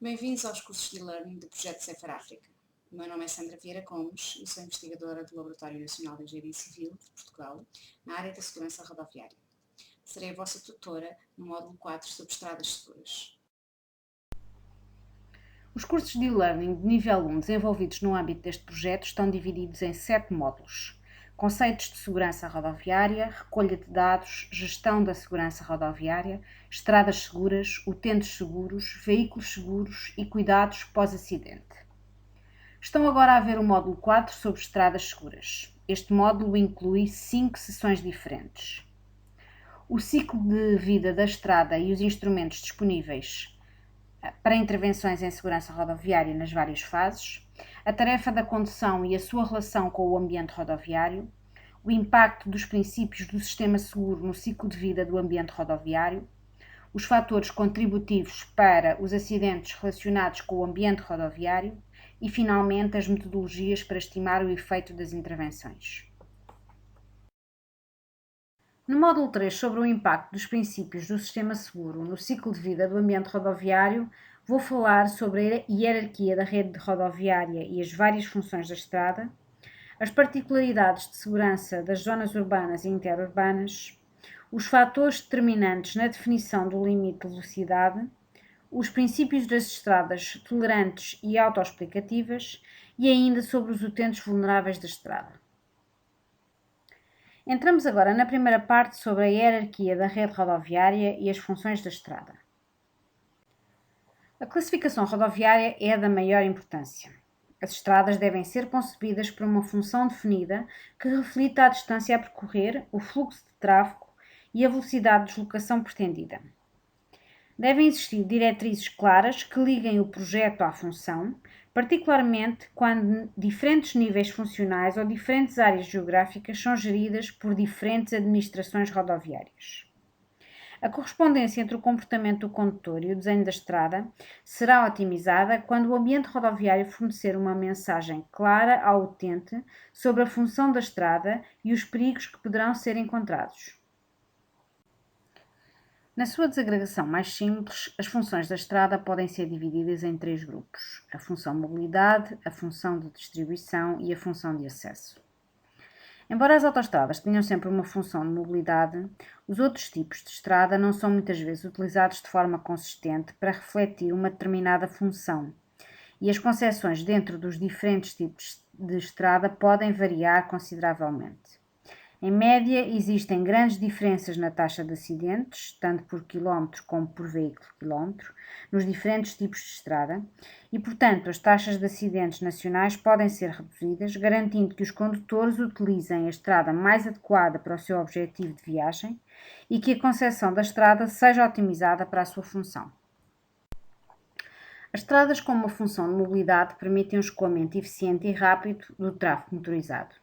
Bem-vindos aos cursos de e-learning do Projeto Safer África. O meu nome é Sandra Vieira Gomes e sou investigadora do Laboratório Nacional de Engenharia Civil de Portugal, na área da segurança rodoviária. Serei a vossa tutora no módulo 4 sobre estradas seguras. Os cursos de e-learning de nível 1 desenvolvidos no âmbito deste projeto estão divididos em 7 módulos: conceitos de segurança rodoviária, recolha de dados, gestão da segurança rodoviária, estradas seguras, utentes seguros, veículos seguros e cuidados pós-acidente. Estão agora a ver o módulo 4 sobre estradas seguras. Este módulo inclui 5 sessões diferentes. O ciclo de vida da estrada e os instrumentos disponíveis para intervenções em segurança rodoviária nas várias fases, a tarefa da condução e a sua relação com o ambiente rodoviário, o impacto dos princípios do sistema seguro no ciclo de vida do ambiente rodoviário, os fatores contributivos para os acidentes relacionados com o ambiente rodoviário e, finalmente, as metodologias para estimar o efeito das intervenções. No módulo 3, sobre o impacto dos princípios do sistema seguro no ciclo de vida do ambiente rodoviário, vou falar sobre a hierarquia da rede rodoviária e as várias funções da estrada, as particularidades de segurança das zonas urbanas e interurbanas, os fatores determinantes na definição do limite de velocidade, os princípios das estradas tolerantes e autoexplicativas e ainda sobre os utentes vulneráveis da estrada. Entramos agora na primeira parte sobre a hierarquia da rede rodoviária e as funções da estrada. A classificação rodoviária é da maior importância. As estradas devem ser concebidas por uma função definida que reflita a distância a percorrer, o fluxo de tráfego e a velocidade de deslocação pretendida. Devem existir diretrizes claras que liguem o projeto à função, particularmente quando diferentes níveis funcionais ou diferentes áreas geográficas são geridas por diferentes administrações rodoviárias. A correspondência entre o comportamento do condutor e o desenho da estrada será otimizada quando o ambiente rodoviário fornecer uma mensagem clara ao utente sobre a função da estrada e os perigos que poderão ser encontrados. Na sua desagregação mais simples, as funções da estrada podem ser divididas em 3 grupos: a função mobilidade, a função de distribuição e a função de acesso. Embora as autoestradas tenham sempre uma função de mobilidade, os outros tipos de estrada não são muitas vezes utilizados de forma consistente para refletir uma determinada função, e as concessões dentro dos diferentes tipos de estrada podem variar consideravelmente. Em média, existem grandes diferenças na taxa de acidentes, tanto por quilómetro como por veículo-quilómetro, nos diferentes tipos de estrada e, portanto, as taxas de acidentes nacionais podem ser reduzidas, garantindo que os condutores utilizem a estrada mais adequada para o seu objetivo de viagem e que a concessão da estrada seja otimizada para a sua função. As estradas com uma função de mobilidade permitem um escoamento eficiente e rápido do tráfego motorizado.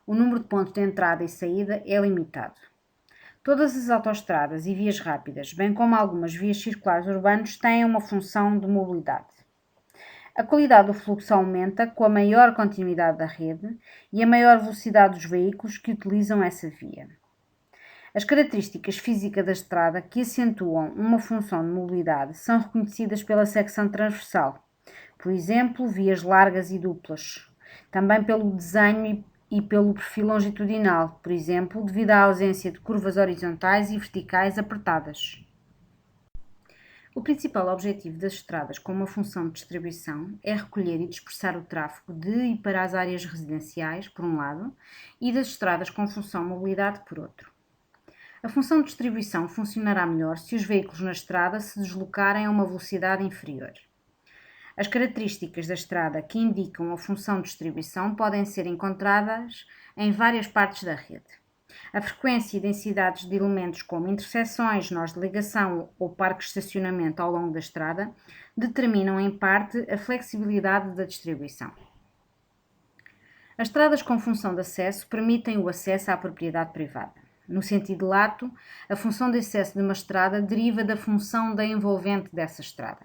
O número de pontos de entrada e saída é limitado. Todas as autoestradas e vias rápidas, bem como algumas vias circulares urbanas, têm uma função de mobilidade. A qualidade do fluxo aumenta com a maior continuidade da rede e a maior velocidade dos veículos que utilizam essa via. As características físicas da estrada que acentuam uma função de mobilidade são reconhecidas pela secção transversal, por exemplo, vias largas e duplas, também pelo desenho e pelo perfil longitudinal, por exemplo, devido à ausência de curvas horizontais e verticais apertadas. O principal objetivo das estradas com uma função de distribuição é recolher e dispersar o tráfego de e para as áreas residenciais, por um lado, e das estradas com função de mobilidade, por outro. A função de distribuição funcionará melhor se os veículos na estrada se deslocarem a uma velocidade inferior. As características da estrada que indicam a função de distribuição podem ser encontradas em várias partes da rede. A frequência e densidades de elementos como interseções, nós de ligação ou parques de estacionamento ao longo da estrada determinam em parte a flexibilidade da distribuição. As estradas com função de acesso permitem o acesso à propriedade privada. No sentido lato, a função de acesso de uma estrada deriva da função da envolvente dessa estrada.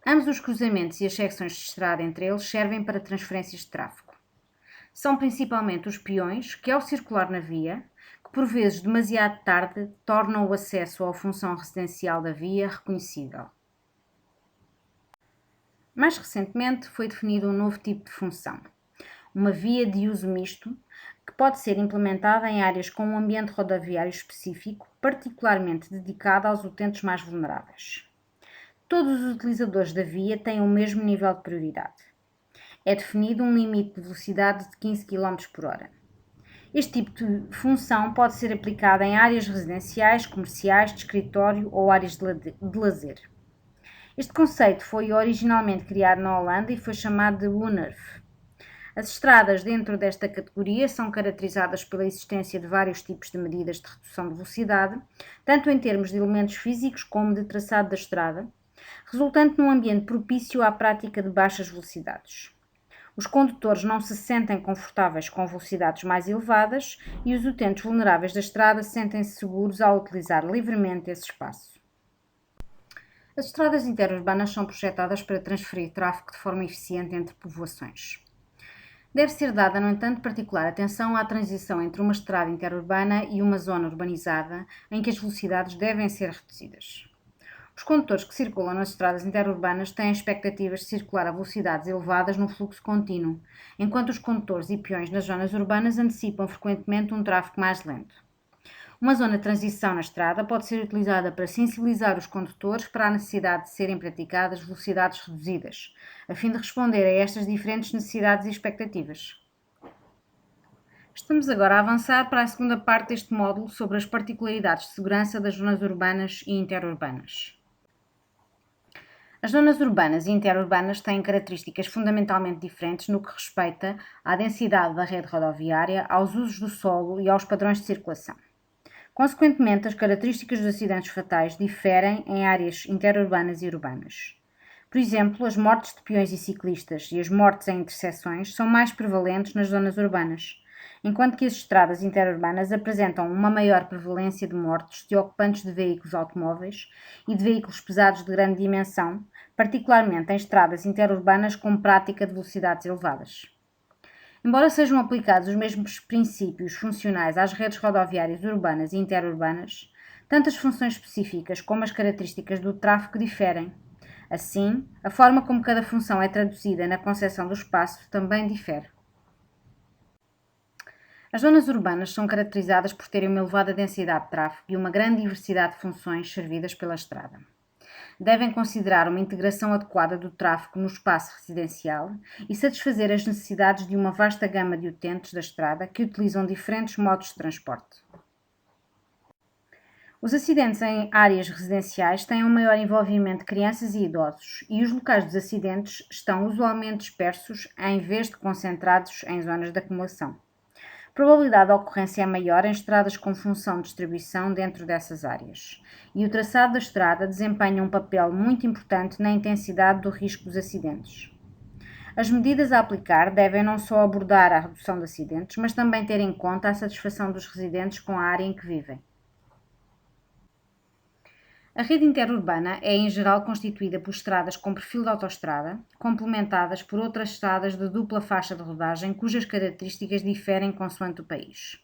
Ambos os cruzamentos e as secções de estrada entre eles servem para transferências de tráfego. São principalmente os peões que, ao circular na via, que por vezes demasiado tarde, tornam o acesso à função residencial da via reconhecível. Mais recentemente foi definido um novo tipo de função, uma via de uso misto, que pode ser implementada em áreas com um ambiente rodoviário específico, particularmente dedicado aos utentes mais vulneráveis. Todos os utilizadores da via têm o mesmo nível de prioridade. É definido um limite de velocidade de 15 km/h. Este tipo de função pode ser aplicada em áreas residenciais, comerciais, de escritório ou áreas de lazer. Este conceito foi originalmente criado na Holanda e foi chamado de WUNERV. As estradas dentro desta categoria são caracterizadas pela existência de vários tipos de medidas de redução de velocidade, tanto em termos de elementos físicos como de traçado da estrada, resultante num ambiente propício à prática de baixas velocidades. Os condutores não se sentem confortáveis com velocidades mais elevadas e os utentes vulneráveis da estrada sentem-se seguros ao utilizar livremente esse espaço. As estradas interurbanas são projetadas para transferir tráfego de forma eficiente entre povoações. Deve ser dada, no entanto, particular atenção à transição entre uma estrada interurbana e uma zona urbanizada, em que as velocidades devem ser reduzidas. Os condutores que circulam nas estradas interurbanas têm expectativas de circular a velocidades elevadas num fluxo contínuo, enquanto os condutores e peões nas zonas urbanas antecipam frequentemente um tráfego mais lento. Uma zona de transição na estrada pode ser utilizada para sensibilizar os condutores para a necessidade de serem praticadas velocidades reduzidas, a fim de responder a estas diferentes necessidades e expectativas. Estamos agora a avançar para a segunda parte deste módulo sobre as particularidades de segurança das zonas urbanas e interurbanas. As zonas urbanas e interurbanas têm características fundamentalmente diferentes no que respeita à densidade da rede rodoviária, aos usos do solo e aos padrões de circulação. Consequentemente, as características dos acidentes fatais diferem em áreas interurbanas e urbanas. Por exemplo, as mortes de peões e ciclistas e as mortes em intersecções são mais prevalentes nas zonas urbanas, enquanto que as estradas interurbanas apresentam uma maior prevalência de mortes de ocupantes de veículos automóveis e de veículos pesados de grande dimensão, particularmente em estradas interurbanas com prática de velocidades elevadas. Embora sejam aplicados os mesmos princípios funcionais às redes rodoviárias urbanas e interurbanas, tanto as funções específicas como as características do tráfego diferem. Assim, a forma como cada função é traduzida na concepção do espaço também difere. As zonas urbanas são caracterizadas por terem uma elevada densidade de tráfego e uma grande diversidade de funções servidas pela estrada. Devem considerar uma integração adequada do tráfego no espaço residencial e satisfazer as necessidades de uma vasta gama de utentes da estrada que utilizam diferentes modos de transporte. Os acidentes em áreas residenciais têm um maior envolvimento de crianças e idosos e os locais dos acidentes estão usualmente dispersos em vez de concentrados em zonas de acumulação. A probabilidade de ocorrência é maior em estradas com função de distribuição dentro dessas áreas, e o traçado da estrada desempenha um papel muito importante na intensidade do risco dos acidentes. As medidas a aplicar devem não só abordar a redução de acidentes, mas também ter em conta a satisfação dos residentes com a área em que vivem. A rede interurbana é, em geral, constituída por estradas com perfil de autoestrada, complementadas por outras estradas de dupla faixa de rodagem, cujas características diferem consoante o país.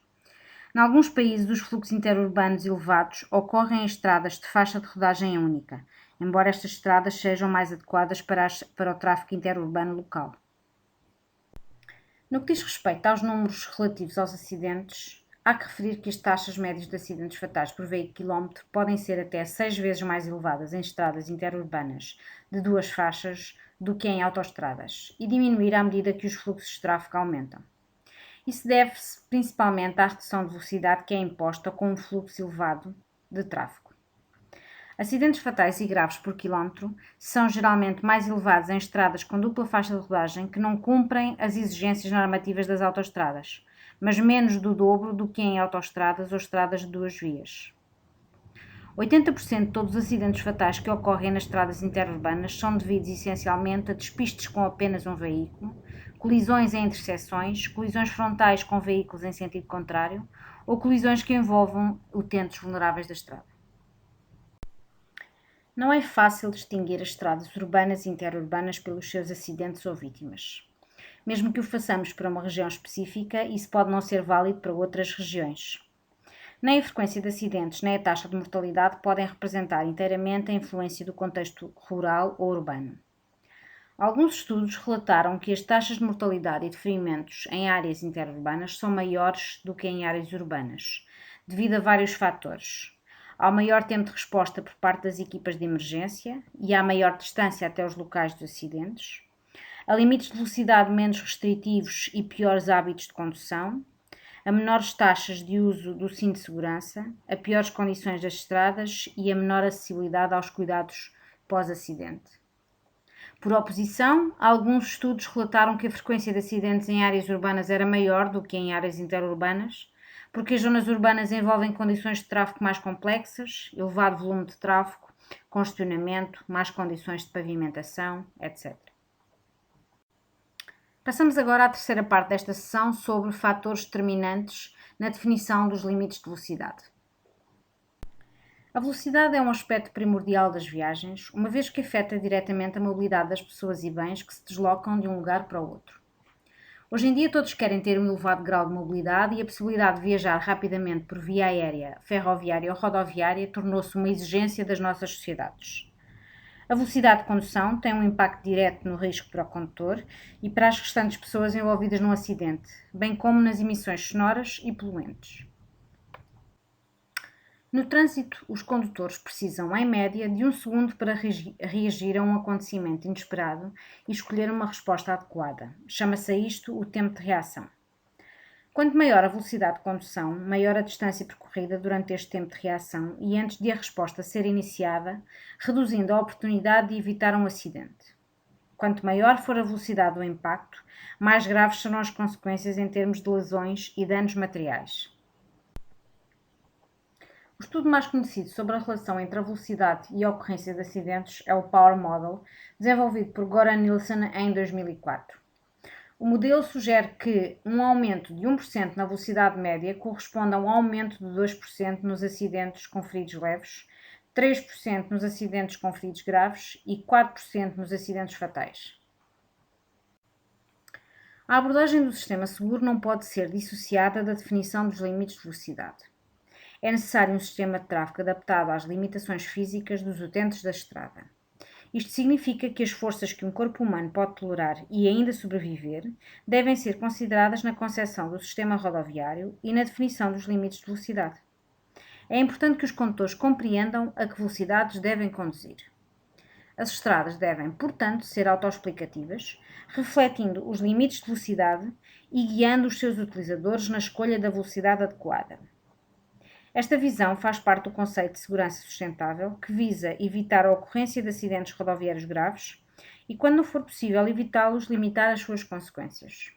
Em alguns países, os fluxos interurbanos elevados ocorrem em estradas de faixa de rodagem única, embora estas estradas sejam mais adequadas para o tráfego interurbano local. No que diz respeito aos números relativos aos acidentes, há que referir que as taxas médias de acidentes fatais por veículo-quilómetro podem ser até 6 vezes mais elevadas em estradas interurbanas de duas faixas do que em autoestradas e diminuir à medida que os fluxos de tráfego aumentam. Isso deve-se principalmente à redução de velocidade que é imposta com um fluxo elevado de tráfego. Acidentes fatais e graves por quilómetro são geralmente mais elevados em estradas com dupla faixa de rodagem que não cumprem as exigências normativas das autoestradas, mas menos do dobro do que em autoestradas ou estradas de duas vias. 80% de todos os acidentes fatais que ocorrem nas estradas interurbanas são devidos essencialmente a despistes com apenas um veículo, colisões em intersecções, colisões frontais com veículos em sentido contrário ou colisões que envolvam utentes vulneráveis da estrada. Não é fácil distinguir as estradas urbanas e interurbanas pelos seus acidentes ou vítimas. Mesmo que o façamos para uma região específica, isso pode não ser válido para outras regiões. Nem a frequência de acidentes nem a taxa de mortalidade podem representar inteiramente a influência do contexto rural ou urbano. Alguns estudos relataram que as taxas de mortalidade e de ferimentos em áreas interurbanas são maiores do que em áreas urbanas, devido a vários fatores. Há maior tempo de resposta por parte das equipas de emergência e há maior distância até os locais dos acidentes. Há limites de velocidade menos restritivos e piores hábitos de condução, a menores taxas de uso do cinto de segurança, a piores condições das estradas e a menor acessibilidade aos cuidados pós-acidente. Por oposição, alguns estudos relataram que a frequência de acidentes em áreas urbanas era maior do que em áreas interurbanas, porque as zonas urbanas envolvem condições de tráfego mais complexas, elevado volume de tráfego, congestionamento, más condições de pavimentação, etc. Passamos agora à terceira parte desta sessão sobre fatores determinantes na definição dos limites de velocidade. A velocidade é um aspecto primordial das viagens, uma vez que afeta diretamente a mobilidade das pessoas e bens que se deslocam de um lugar para o outro. Hoje em dia todos querem ter um elevado grau de mobilidade e a possibilidade de viajar rapidamente por via aérea, ferroviária ou rodoviária tornou-se uma exigência das nossas sociedades. A velocidade de condução tem um impacto direto no risco para o condutor e para as restantes pessoas envolvidas num acidente, bem como nas emissões sonoras e poluentes. No trânsito, os condutores precisam, em média, de 1 segundo para reagir a um acontecimento inesperado e escolher uma resposta adequada. Chama-se a isto o tempo de reação. Quanto maior a velocidade de condução, maior a distância percorrida durante este tempo de reação e antes de a resposta ser iniciada, reduzindo a oportunidade de evitar um acidente. Quanto maior for a velocidade do impacto, mais graves serão as consequências em termos de lesões e danos materiais. O estudo mais conhecido sobre a relação entre a velocidade e a ocorrência de acidentes é o Power Model, desenvolvido por Goran Nilsson em 2004. O modelo sugere que um aumento de 1% na velocidade média corresponde a um aumento de 2% nos acidentes com feridos leves, 3% nos acidentes com feridos graves e 4% nos acidentes fatais. A abordagem do sistema seguro não pode ser dissociada da definição dos limites de velocidade. É necessário um sistema de tráfego adaptado às limitações físicas dos utentes da estrada. Isto significa que as forças que um corpo humano pode tolerar e ainda sobreviver devem ser consideradas na concepção do sistema rodoviário e na definição dos limites de velocidade. É importante que os condutores compreendam a que velocidades devem conduzir. As estradas devem, portanto, ser autoexplicativas, refletindo os limites de velocidade e guiando os seus utilizadores na escolha da velocidade adequada. Esta visão faz parte do conceito de segurança sustentável, que visa evitar a ocorrência de acidentes rodoviários graves e, quando não for possível evitá-los, limitar as suas consequências.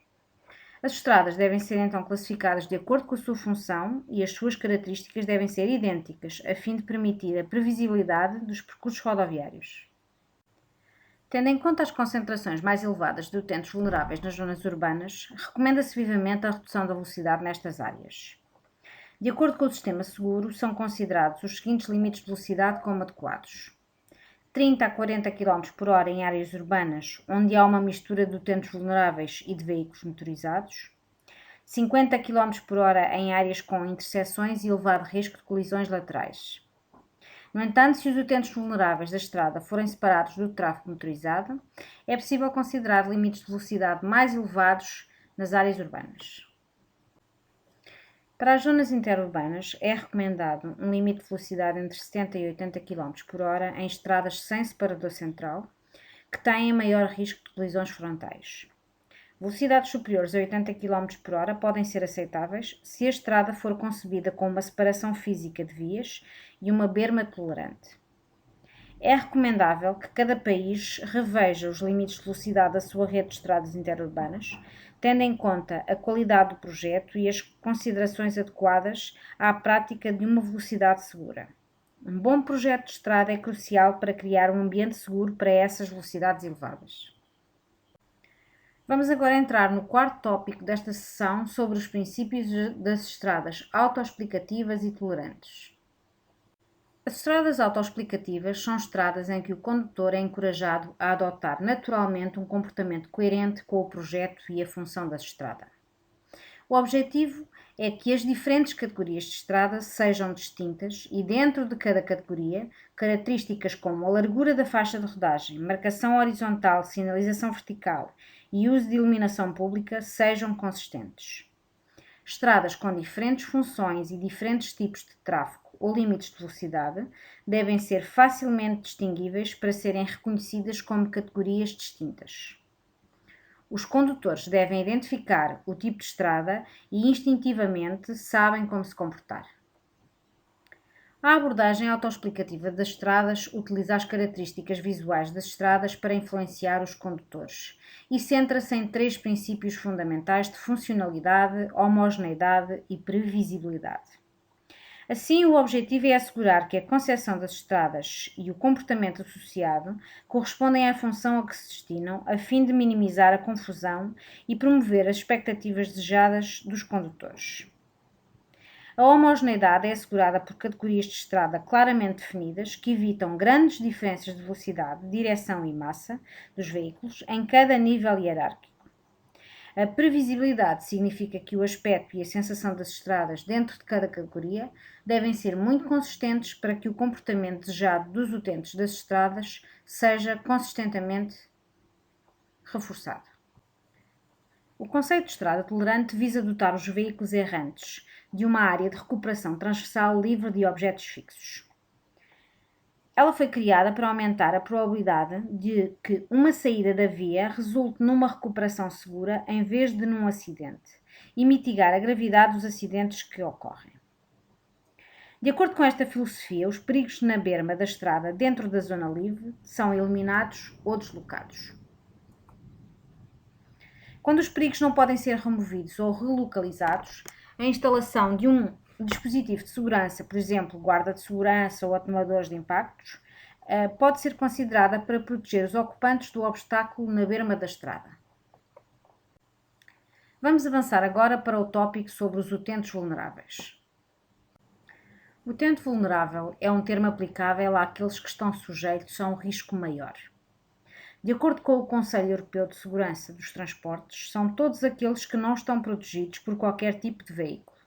As estradas devem ser então classificadas de acordo com a sua função e as suas características devem ser idênticas, a fim de permitir a previsibilidade dos percursos rodoviários. Tendo em conta as concentrações mais elevadas de utentes vulneráveis nas zonas urbanas, recomenda-se vivamente a redução da velocidade nestas áreas. De acordo com o sistema seguro, são considerados os seguintes limites de velocidade como adequados: 30 a 40 km por hora em áreas urbanas, onde há uma mistura de utentes vulneráveis e de veículos motorizados; 50 km por hora em áreas com interseções e elevado risco de colisões laterais. No entanto, se os utentes vulneráveis da estrada forem separados do tráfego motorizado, é possível considerar limites de velocidade mais elevados nas áreas urbanas. Para as zonas interurbanas, é recomendado um limite de velocidade entre 70 e 80 km por hora em estradas sem separador central, que têm maior risco de colisões frontais. Velocidades superiores a 80 km por hora podem ser aceitáveis se a estrada for concebida com uma separação física de vias e uma berma tolerante. É recomendável que cada país reveja os limites de velocidade da sua rede de estradas interurbanas, tendo em conta a qualidade do projeto e as considerações adequadas à prática de uma velocidade segura. Um bom projeto de estrada é crucial para criar um ambiente seguro para essas velocidades elevadas. Vamos agora entrar no quarto tópico desta sessão sobre os princípios das estradas autoexplicativas e tolerantes. As estradas autoexplicativas são estradas em que o condutor é encorajado a adotar naturalmente um comportamento coerente com o projeto e a função da estrada. O objetivo é que as diferentes categorias de estrada sejam distintas e dentro de cada categoria, características como a largura da faixa de rodagem, marcação horizontal, sinalização vertical e uso de iluminação pública sejam consistentes. Estradas com diferentes funções e diferentes tipos de tráfego ou limites de velocidade devem ser facilmente distinguíveis para serem reconhecidas como categorias distintas. Os condutores devem identificar o tipo de estrada e instintivamente sabem como se comportar. A abordagem autoexplicativa das estradas utiliza as características visuais das estradas para influenciar os condutores e centra-se em 3 princípios fundamentais de funcionalidade, homogeneidade e previsibilidade. Assim, o objetivo é assegurar que a concepção das estradas e o comportamento associado correspondem à função a que se destinam, a fim de minimizar a confusão e promover as expectativas desejadas dos condutores. A homogeneidade é assegurada por categorias de estrada claramente definidas que evitam grandes diferenças de velocidade, direção e massa dos veículos em cada nível hierárquico. A previsibilidade significa que o aspecto e a sensação das estradas dentro de cada categoria devem ser muito consistentes para que o comportamento desejado dos utentes das estradas seja consistentemente reforçado. O conceito de estrada tolerante visa dotar os veículos errantes de uma área de recuperação transversal livre de objetos fixos. Ela foi criada para aumentar a probabilidade de que uma saída da via resulte numa recuperação segura em vez de num acidente e mitigar a gravidade dos acidentes que ocorrem. De acordo com esta filosofia, os perigos na berma da estrada dentro da zona livre são eliminados ou deslocados. Quando os perigos não podem ser removidos ou relocalizados, a instalação de um dispositivo de segurança, por exemplo, guarda de segurança ou atenuadores de impactos, pode ser considerada para proteger os ocupantes do obstáculo na berma da estrada. Vamos avançar agora para o tópico sobre os utentes vulneráveis. O utente vulnerável é um termo aplicável àqueles que estão sujeitos a um risco maior. De acordo com o Conselho Europeu de Segurança dos Transportes, são todos aqueles que não estão protegidos por qualquer tipo de veículo.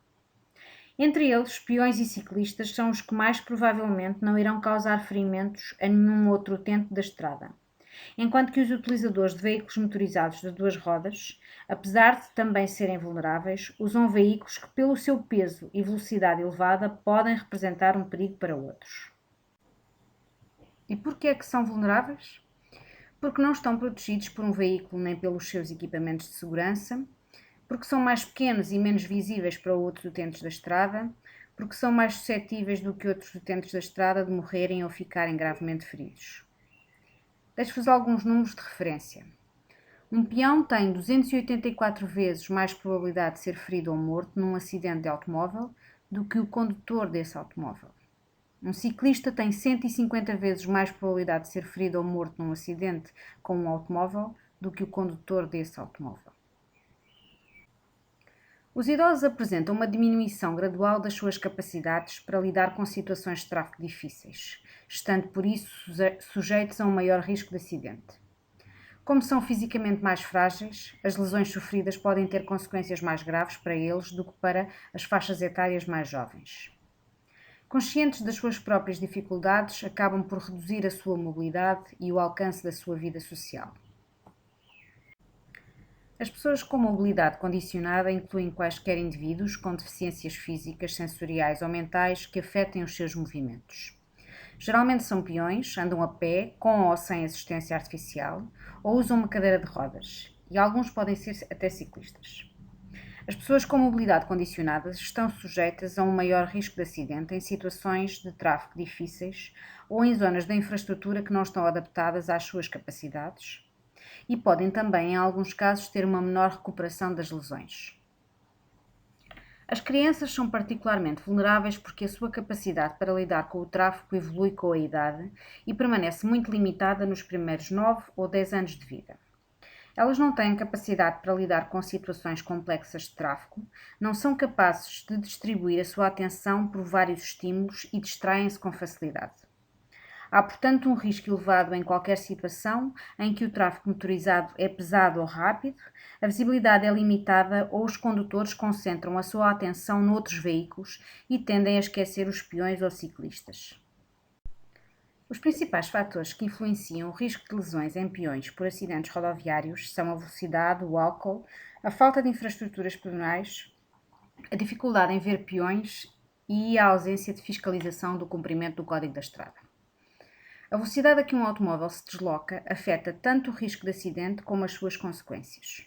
Entre eles, peões e ciclistas são os que mais provavelmente não irão causar ferimentos a nenhum outro utente da estrada, enquanto que os utilizadores de veículos motorizados de 2 rodas, apesar de também serem vulneráveis, usam veículos que, pelo seu peso e velocidade elevada, podem representar um perigo para outros. E por que é que são vulneráveis? Porque não estão protegidos por um veículo nem pelos seus equipamentos de segurança, porque são mais pequenos e menos visíveis para outros utentes da estrada, porque são mais suscetíveis do que outros utentes da estrada de morrerem ou ficarem gravemente feridos. Deixo-vos alguns números de referência. Um peão tem 284 vezes mais probabilidade de ser ferido ou morto num acidente de automóvel do que o condutor desse automóvel. Um ciclista tem 150 vezes mais probabilidade de ser ferido ou morto num acidente com um automóvel do que o condutor desse automóvel. Os idosos apresentam uma diminuição gradual das suas capacidades para lidar com situações de tráfego difíceis, estando por isso sujeitos a um maior risco de acidente. Como são fisicamente mais frágeis, as lesões sofridas podem ter consequências mais graves para eles do que para as faixas etárias mais jovens. Conscientes das suas próprias dificuldades, acabam por reduzir a sua mobilidade e o alcance da sua vida social. As pessoas com mobilidade condicionada incluem quaisquer indivíduos com deficiências físicas, sensoriais ou mentais que afetem os seus movimentos. Geralmente são peões, andam a pé, com ou sem assistência artificial, ou usam uma cadeira de rodas, e alguns podem ser até ciclistas. As pessoas com mobilidade condicionada estão sujeitas a um maior risco de acidente em situações de tráfego difíceis ou em zonas da infraestrutura que não estão adaptadas às suas capacidades e podem também, em alguns casos, ter uma menor recuperação das lesões. As crianças são particularmente vulneráveis porque a sua capacidade para lidar com o tráfego evolui com a idade e permanece muito limitada nos primeiros 9 ou 10 anos de vida. Elas não têm capacidade para lidar com situações complexas de tráfego, não são capazes de distribuir a sua atenção por vários estímulos e distraem-se com facilidade. Há, portanto, um risco elevado em qualquer situação em que o tráfego motorizado é pesado ou rápido, a visibilidade é limitada ou os condutores concentram a sua atenção noutros veículos e tendem a esquecer os peões ou ciclistas. Os principais fatores que influenciam o risco de lesões em peões por acidentes rodoviários são a velocidade, o álcool, a falta de infraestruturas pedonais, a dificuldade em ver peões e a ausência de fiscalização do cumprimento do Código da Estrada. A velocidade a que um automóvel se desloca afeta tanto o risco de acidente como as suas consequências.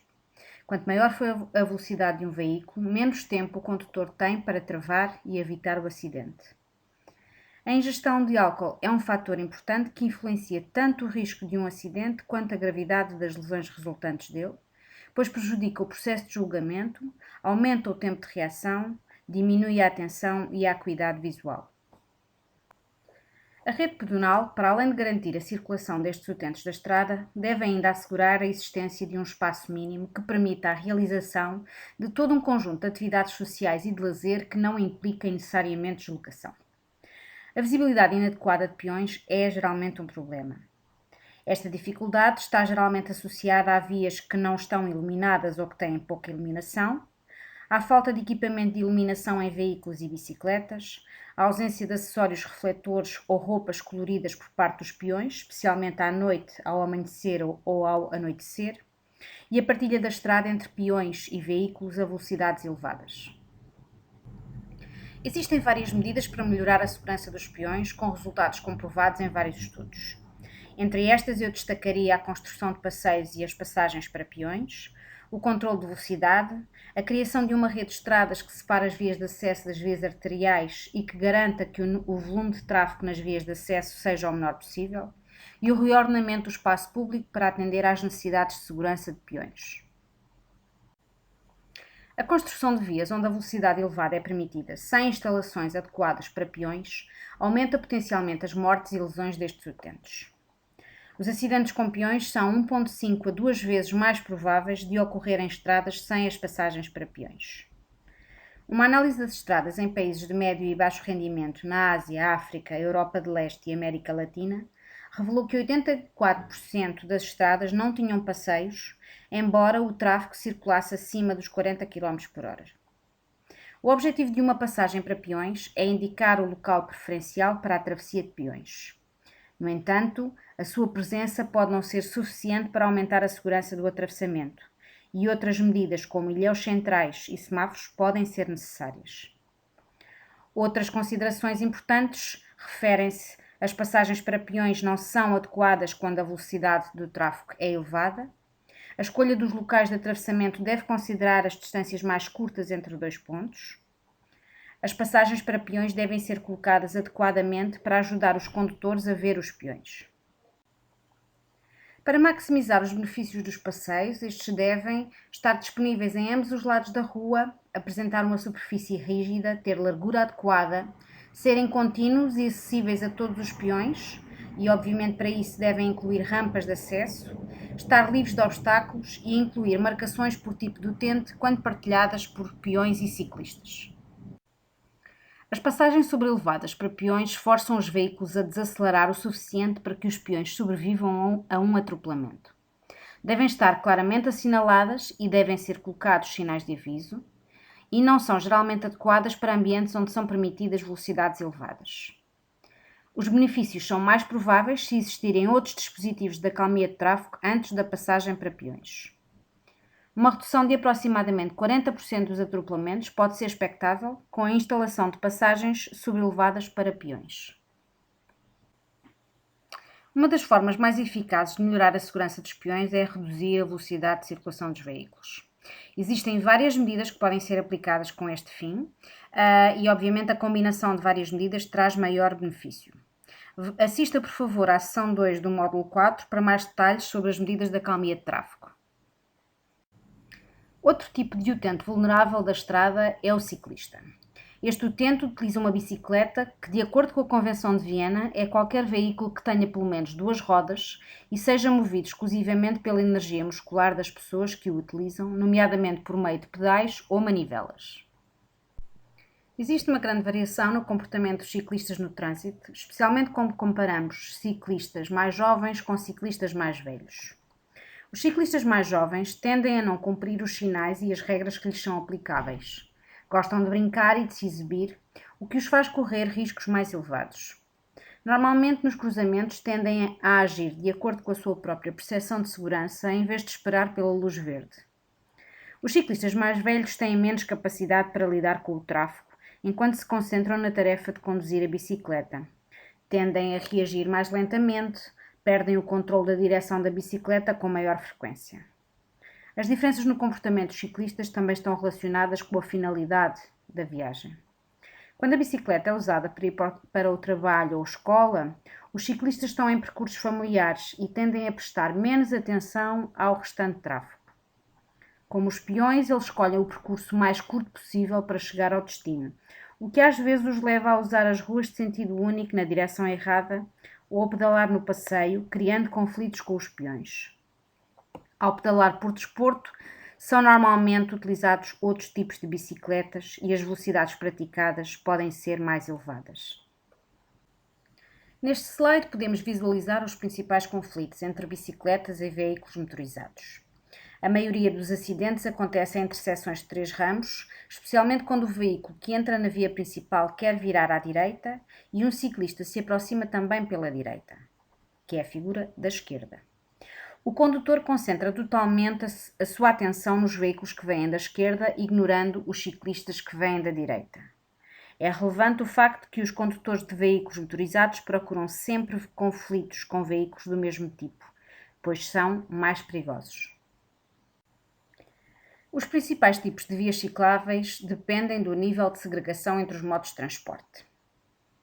Quanto maior for a velocidade de um veículo, menos tempo o condutor tem para travar e evitar o acidente. A ingestão de álcool é um fator importante que influencia tanto o risco de um acidente quanto a gravidade das lesões resultantes dele, pois prejudica o processo de julgamento, aumenta o tempo de reação, diminui a atenção e a acuidade visual. A rede pedonal, para além de garantir a circulação destes utentes da estrada, deve ainda assegurar a existência de um espaço mínimo que permita a realização de todo um conjunto de atividades sociais e de lazer que não impliquem necessariamente deslocação. A visibilidade inadequada de peões é geralmente um problema. Esta dificuldade está geralmente associada a vias que não estão iluminadas ou que têm pouca iluminação, à falta de equipamento de iluminação em veículos e bicicletas, à ausência de acessórios refletores ou roupas coloridas por parte dos peões, especialmente à noite, ao amanhecer ou ao anoitecer, e a partilha da estrada entre peões e veículos a velocidades elevadas. Existem várias medidas para melhorar a segurança dos peões, com resultados comprovados em vários estudos. Entre estas eu destacaria a construção de passeios e as passagens para peões, o controle de velocidade, a criação de uma rede de estradas que separe as vias de acesso das vias arteriais e que garanta que o volume de tráfego nas vias de acesso seja o menor possível, e o reordenamento do espaço público para atender às necessidades de segurança de peões. A construção de vias onde a velocidade elevada é permitida sem instalações adequadas para peões aumenta potencialmente as mortes e lesões destes utentes. Os acidentes com peões são 1,5 a 2 vezes mais prováveis de ocorrer em estradas sem as passagens para peões. Uma análise das estradas em países de médio e baixo rendimento na Ásia, África, Europa de Leste e América Latina revelou que 84% das estradas não tinham passeios, embora o tráfego circulasse acima dos 40 km/h. O objetivo de uma passagem para peões é indicar o local preferencial para a travessia de peões. No entanto, a sua presença pode não ser suficiente para aumentar a segurança do atravessamento, e outras medidas como ilhéus centrais e semáforos podem ser necessárias. Outras considerações importantes referem-se: as passagens para peões não são adequadas quando a velocidade do tráfego é elevada. A escolha dos locais de atravessamento deve considerar as distâncias mais curtas entre dois pontos. As passagens para peões devem ser colocadas adequadamente para ajudar os condutores a ver os peões. Para maximizar os benefícios dos passeios, estes devem estar disponíveis em ambos os lados da rua, apresentar uma superfície rígida, ter largura adequada, serem contínuos e acessíveis a todos os peões, e obviamente para isso devem incluir rampas de acesso, estar livres de obstáculos e incluir marcações por tipo de utente quando partilhadas por peões e ciclistas. As passagens sobrelevadas para peões forçam os veículos a desacelerar o suficiente para que os peões sobrevivam a um atropelamento. Devem estar claramente assinaladas e devem ser colocados sinais de aviso, e não são geralmente adequadas para ambientes onde são permitidas velocidades elevadas. Os benefícios são mais prováveis se existirem outros dispositivos de acalmia de tráfego antes da passagem para peões. Uma redução de aproximadamente 40% dos atropelamentos pode ser expectável com a instalação de passagens sobrelevadas para peões. Uma das formas mais eficazes de melhorar a segurança dos peões é reduzir a velocidade de circulação dos veículos. Existem várias medidas que podem ser aplicadas com este fim e, obviamente, a combinação de várias medidas traz maior benefício. Assista, por favor, à seção 2 do módulo 4 para mais detalhes sobre as medidas de acalmia de tráfego. Outro tipo de utente vulnerável da estrada é o ciclista. Este utente utiliza uma bicicleta que, de acordo com a Convenção de Viena, é qualquer veículo que tenha pelo menos duas rodas e seja movido exclusivamente pela energia muscular das pessoas que o utilizam, nomeadamente por meio de pedais ou manivelas. Existe uma grande variação no comportamento dos ciclistas no trânsito, especialmente quando comparamos ciclistas mais jovens com ciclistas mais velhos. Os ciclistas mais jovens tendem a não cumprir os sinais e as regras que lhes são aplicáveis. Gostam de brincar e de se exibir, o que os faz correr riscos mais elevados. Normalmente, nos cruzamentos, tendem a agir de acordo com a sua própria percepção de segurança em vez de esperar pela luz verde. Os ciclistas mais velhos têm menos capacidade para lidar com o tráfego, enquanto se concentram na tarefa de conduzir a bicicleta. Tendem a reagir mais lentamente, perdem o controle da direção da bicicleta com maior frequência. As diferenças no comportamento dos ciclistas também estão relacionadas com a finalidade da viagem. Quando a bicicleta é usada para ir para o trabalho ou escola, os ciclistas estão em percursos familiares e tendem a prestar menos atenção ao restante tráfego. Como os peões, eles escolhem o percurso mais curto possível para chegar ao destino, o que às vezes os leva a usar as ruas de sentido único na direção errada ou a pedalar no passeio, criando conflitos com os peões. Ao pedalar por desporto, são normalmente utilizados outros tipos de bicicletas e as velocidades praticadas podem ser mais elevadas. Neste slide podemos visualizar os principais conflitos entre bicicletas e veículos motorizados. A maioria dos acidentes acontece em intersecções de 3 ramos, especialmente quando o veículo que entra na via principal quer virar à direita e um ciclista se aproxima também pela direita, que é a figura da esquerda. O condutor concentra totalmente a sua atenção nos veículos que vêm da esquerda, ignorando os ciclistas que vêm da direita. É relevante o facto de que os condutores de veículos motorizados procuram sempre conflitos com veículos do mesmo tipo, pois são mais perigosos. Os principais tipos de vias cicláveis dependem do nível de segregação entre os modos de transporte.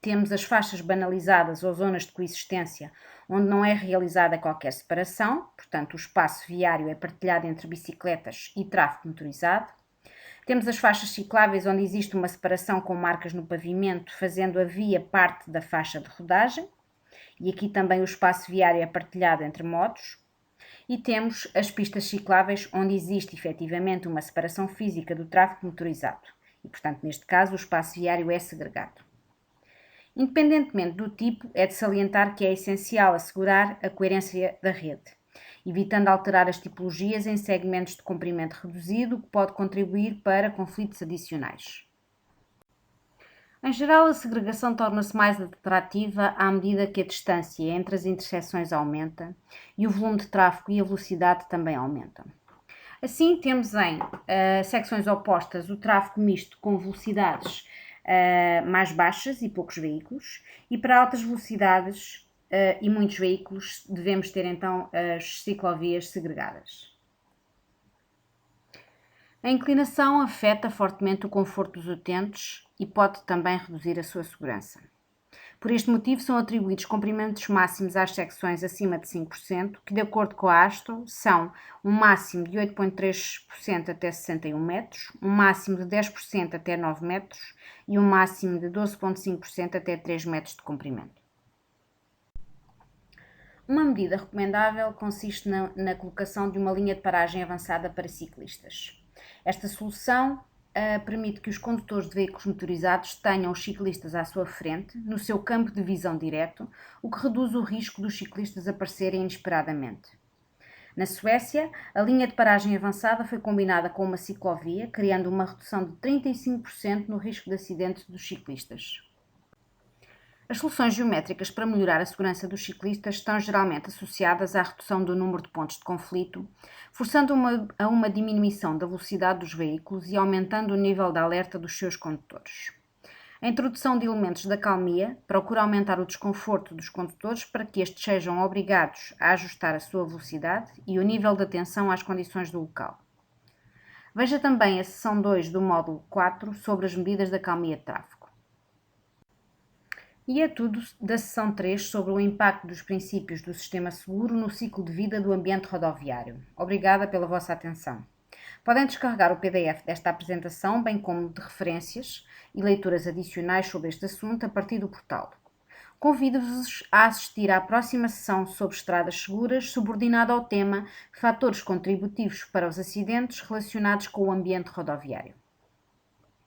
Temos as faixas banalizadas ou zonas de coexistência, onde não é realizada qualquer separação, portanto o espaço viário é partilhado entre bicicletas e tráfego motorizado. Temos as faixas cicláveis, onde existe uma separação com marcas no pavimento, fazendo a via parte da faixa de rodagem, e aqui também o espaço viário é partilhado entre modos. E temos as pistas cicláveis, onde existe efetivamente uma separação física do tráfego motorizado, e portanto neste caso o espaço viário é segregado. Independentemente do tipo, é de salientar que é essencial assegurar a coerência da rede, evitando alterar as tipologias em segmentos de comprimento reduzido, que pode contribuir para conflitos adicionais. Em geral, a segregação torna-se mais atrativa à medida que a distância entre as intersecções aumenta e o volume de tráfego e a velocidade também aumentam. Assim, temos em secções opostas o tráfego misto com velocidades mais baixas e poucos veículos, e para altas velocidades e muitos veículos devemos ter então as ciclovias segregadas. A inclinação afeta fortemente o conforto dos utentes e pode também reduzir a sua segurança. Por este motivo, são atribuídos comprimentos máximos às secções acima de 5%, que, de acordo com a ASTO, são um máximo de 8,3% até 61 metros, um máximo de 10% até 9 metros e um máximo de 12,5% até 3 metros de comprimento. Uma medida recomendável consiste na colocação de uma linha de paragem avançada para ciclistas. Esta solução permite que os condutores de veículos motorizados tenham os ciclistas à sua frente, no seu campo de visão direto, o que reduz o risco dos ciclistas aparecerem inesperadamente. Na Suécia, a linha de paragem avançada foi combinada com uma ciclovia, criando uma redução de 35% no risco de acidentes dos ciclistas. As soluções geométricas para melhorar a segurança dos ciclistas estão geralmente associadas à redução do número de pontos de conflito, forçando a uma diminuição da velocidade dos veículos e aumentando o nível de alerta dos seus condutores. A introdução de elementos da calmia procura aumentar o desconforto dos condutores para que estes sejam obrigados a ajustar a sua velocidade e o nível de atenção às condições do local. Veja também a seção 2 do módulo 4 sobre as medidas da calmia de tráfego. E é tudo da seção 3 sobre o impacto dos princípios do sistema seguro no ciclo de vida do ambiente rodoviário. Obrigada pela vossa atenção. Podem descarregar o PDF desta apresentação, bem como de referências e leituras adicionais sobre este assunto a partir do portal. Convido-vos a assistir à próxima sessão sobre estradas seguras, subordinada ao tema Fatores contributivos para os acidentes relacionados com o ambiente rodoviário.